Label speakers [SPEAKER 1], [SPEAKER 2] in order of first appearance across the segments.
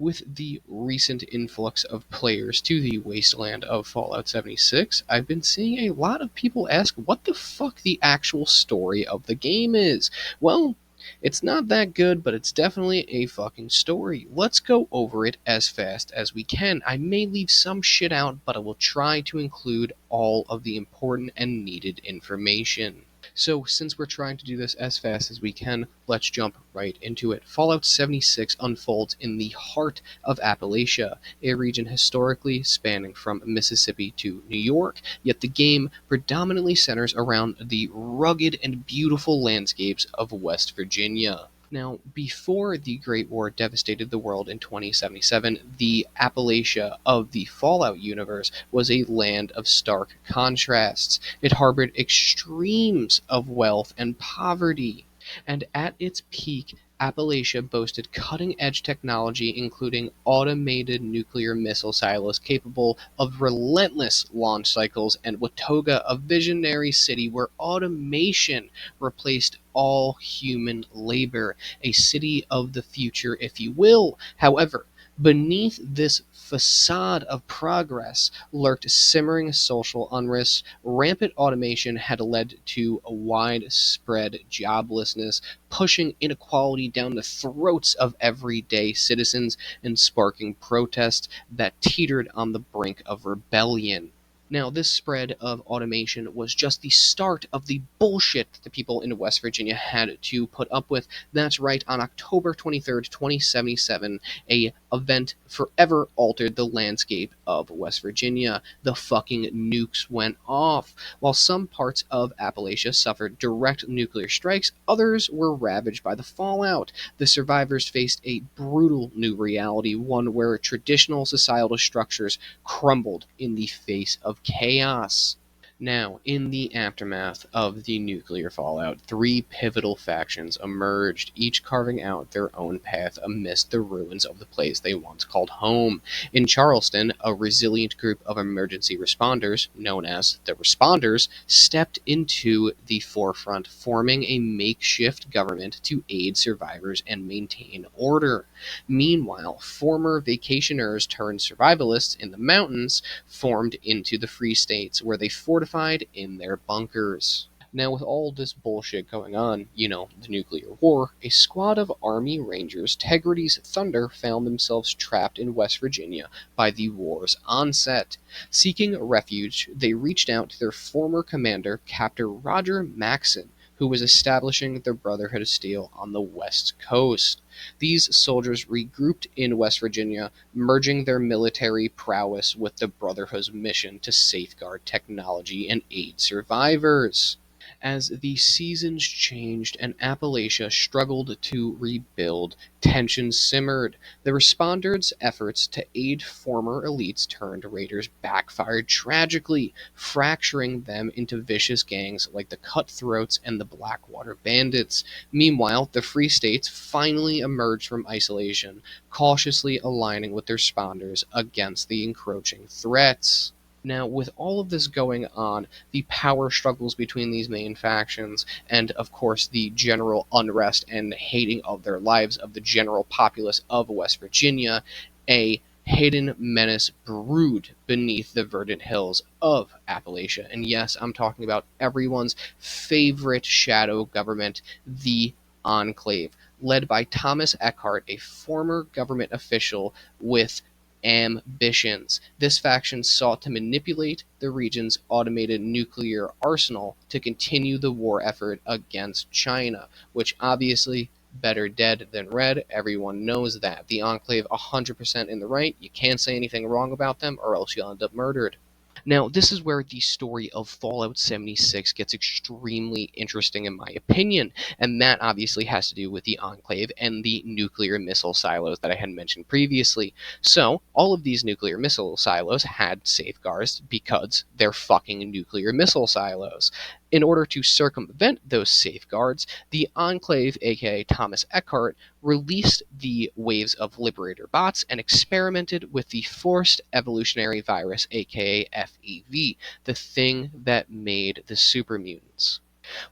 [SPEAKER 1] With the recent influx of players to the wasteland of Fallout 76, I've been seeing a lot of people ask what the fuck the actual story of the game is. Well, it's not that good, but it's definitely a fucking story. Let's go over it as fast as we can. I may leave some shit out, but I will try to include all of the important and needed information. So, since we're trying to do this as fast as we can, let's jump right into it. Fallout 76 unfolds in the heart of Appalachia, a region historically spanning from Mississippi to New York, yet the game predominantly centers around the rugged and beautiful landscapes of West Virginia. Now, before the Great War devastated the world in 2077, the Appalachia of the Fallout universe was a land of stark contrasts. It harbored extremes of wealth and poverty. And at its peak, Appalachia boasted cutting-edge technology including automated nuclear missile silos capable of relentless launch cycles, and Watoga, a visionary city where automation replaced all human labor, a city of the future, if you will. However, beneath this facade of progress lurked simmering social unrest. Rampant automation had led to a widespread joblessness, pushing inequality down the throats of everyday citizens and sparking protests that teetered on the brink of rebellion. Now, this spread of automation was just the start of the bullshit that the people in West Virginia had to put up with. That's right, on October 23rd, 2077, a event forever altered the landscape of West Virginia. The fucking nukes went off. While some parts of Appalachia suffered direct nuclear strikes, others were ravaged by the fallout. The survivors faced a brutal new reality, one where traditional societal structures crumbled in the face of chaos. Now, in the aftermath of the nuclear fallout, three pivotal factions emerged, each carving out their own path amidst the ruins of the place they once called home. In Charleston, a resilient group of emergency responders, known as the Responders, stepped into the forefront, forming a makeshift government to aid survivors and maintain order. Meanwhile, former vacationers turned survivalists in the mountains formed into the Free States, where they fortified in their bunkers. Now, with all this bullshit going on, the nuclear war, a squad of Army Rangers, Tegrity's Thunder, found themselves trapped in West Virginia by the war's onset. Seeking refuge, they reached out to their former commander, Captain Roger Maxon, who was establishing the Brotherhood of Steel on the West Coast. These soldiers regrouped in West Virginia, merging their military prowess with the Brotherhood's mission to safeguard technology and aid survivors. As the seasons changed and Appalachia struggled to rebuild, tensions simmered. The Responders' efforts to aid former elites turned raiders backfired tragically, fracturing them into vicious gangs like the Cutthroats and the Blackwater Bandits. Meanwhile, the Free States finally emerged from isolation, cautiously aligning with their Responders against the encroaching threats. Now, with all of this going on, the power struggles between these main factions, and of course the general unrest and hating of their lives of the general populace of West Virginia, a hidden menace brewed beneath the verdant hills of Appalachia. And yes, I'm talking about everyone's favorite shadow government, the Enclave, led by Thomas Eckhart, a former government official with ambitions. This faction sought to manipulate the region's automated nuclear arsenal to continue the war effort against China, which obviously better dead than red. Everyone knows that. The Enclave 100% in the right. You can't say anything wrong about them or else you'll end up murdered. Now, this is where the story of Fallout 76 gets extremely interesting, in my opinion, and that obviously has to do with the Enclave and the nuclear missile silos that I had mentioned previously. So, all of these nuclear missile silos had safeguards because they're fucking nuclear missile silos. In order to circumvent those safeguards, the Enclave, aka Thomas Eckhart, released the waves of Liberator bots and experimented with the forced evolutionary virus, aka FEV, the thing that made the super mutants.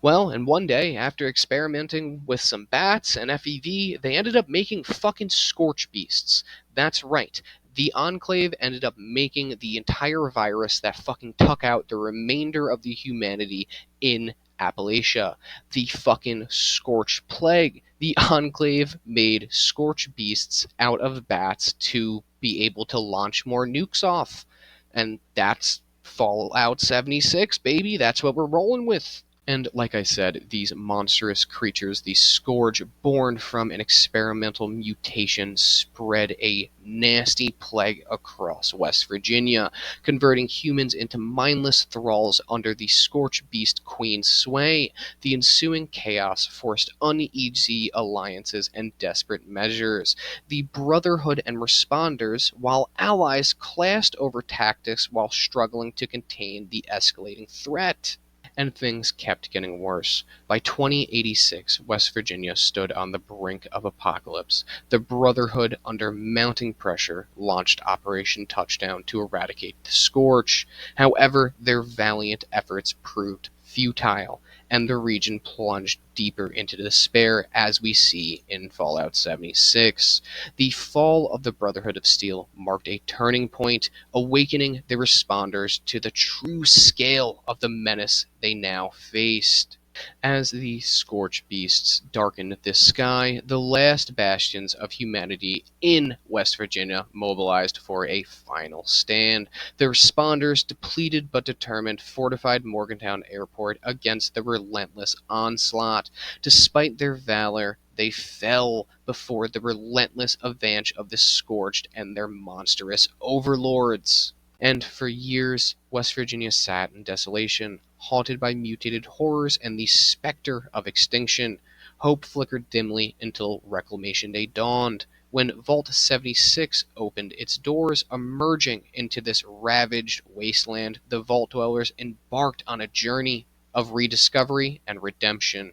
[SPEAKER 1] Well, and one day, after experimenting with some bats and FEV, they ended up making fucking scorch beasts That's right. The Enclave ended up making the entire virus that fucking took out the remainder of the humanity in Appalachia. The fucking Scorch Plague. The Enclave made Scorch beasts out of bats to be able to launch more nukes off. And that's Fallout 76, baby. That's what we're rolling with. And like I said, these monstrous creatures, the Scourge, born from an experimental mutation, spread a nasty plague across West Virginia, converting humans into mindless thralls under the Scorch Beast Queen's sway. The ensuing chaos forced uneasy alliances and desperate measures. The Brotherhood and Responders, while allies, clashed over tactics while struggling to contain the escalating threat. And things kept getting worse. By 2086, West Virginia stood on the brink of apocalypse. The Brotherhood, under mounting pressure, launched Operation Touchdown to eradicate the Scorch. However, their valiant efforts proved futile, and the region plunged deeper into despair, as we see in Fallout 76. The fall of the Brotherhood of Steel marked a turning point, awakening the responders to the true scale of the menace they now faced. As the Scorch Beasts darkened the sky, the last bastions of humanity in West Virginia mobilized for a final stand. The responders, depleted but determined, fortified Morgantown Airport against the relentless onslaught. Despite their valor, they fell before the relentless advance of the Scorched and their monstrous overlords. And for years, West Virginia sat in desolation, haunted by mutated horrors and the specter of extinction. Hope flickered dimly until Reclamation Day dawned, when Vault 76 opened its doors, emerging into this ravaged wasteland. The Vault dwellers embarked on a journey of rediscovery and redemption.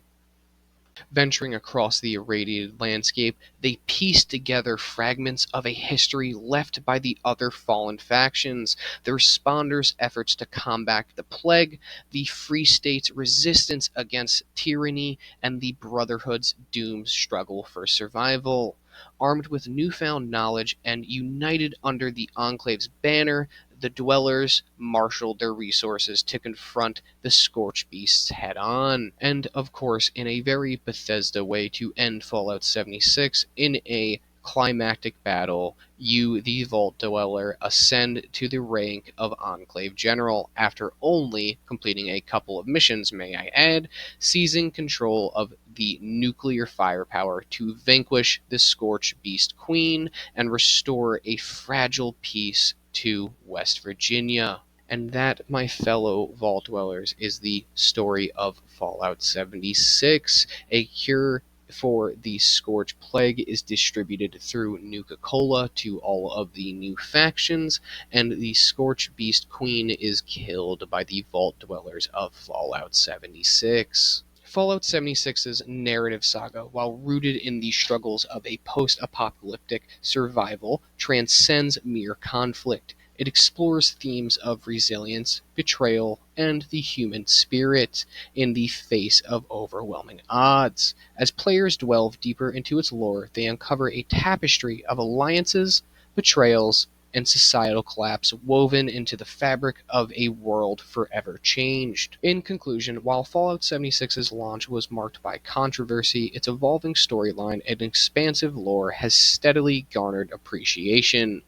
[SPEAKER 1] Venturing across the irradiated landscape, they pieced together fragments of a history left by the other fallen factions, the responders' efforts to combat the plague, the Free State's resistance against tyranny, and the Brotherhood's doomed struggle for survival. Armed with newfound knowledge and united under the Enclave's banner, the Dwellers marshaled their resources to confront the Scorch Beasts head on. And of course, in a very Bethesda way to end Fallout 76, in a climactic battle, you, the Vault Dweller, ascend to the rank of Enclave General after only completing a couple of missions, may I add, seizing control of the nuclear firepower to vanquish the Scorch Beast Queen and restore a fragile peace to West Virginia. And that, my fellow Vault Dwellers, is the story of Fallout 76. A cure for the Scorch Plague is distributed through Nuka-Cola to all of the new factions, and the Scorch Beast Queen is killed by the Vault Dwellers of Fallout 76. Fallout 76's narrative saga, while rooted in the struggles of a post-apocalyptic survival, transcends mere conflict. It explores themes of resilience, betrayal, and the human spirit in the face of overwhelming odds. As players delve deeper into its lore, they uncover a tapestry of alliances, betrayals, and societal collapse woven into the fabric of a world forever changed. In conclusion, while Fallout 76's launch was marked by controversy, its evolving storyline and expansive lore has steadily garnered appreciation.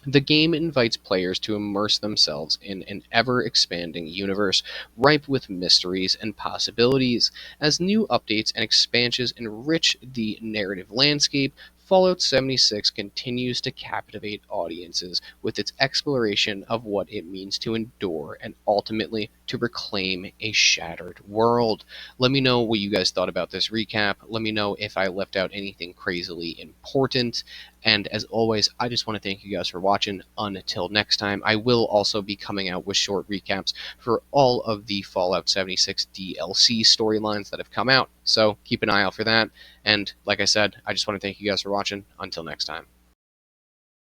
[SPEAKER 1] The game invites players to immerse themselves in an ever-expanding universe ripe with mysteries and possibilities. As new updates and expansions enrich the narrative landscape, Fallout 76 continues to captivate audiences with its exploration of what it means to endure and ultimately to reclaim a shattered world. Let me know what you guys thought about this recap. Let me know if I left out anything crazily important. And as always, I just want to thank you guys for watching. Until next time, I will also be coming out with short recaps for all of the Fallout 76 DLC storylines that have come out. So keep an eye out for that. And like I said, I just want to thank you guys for watching. Until next time.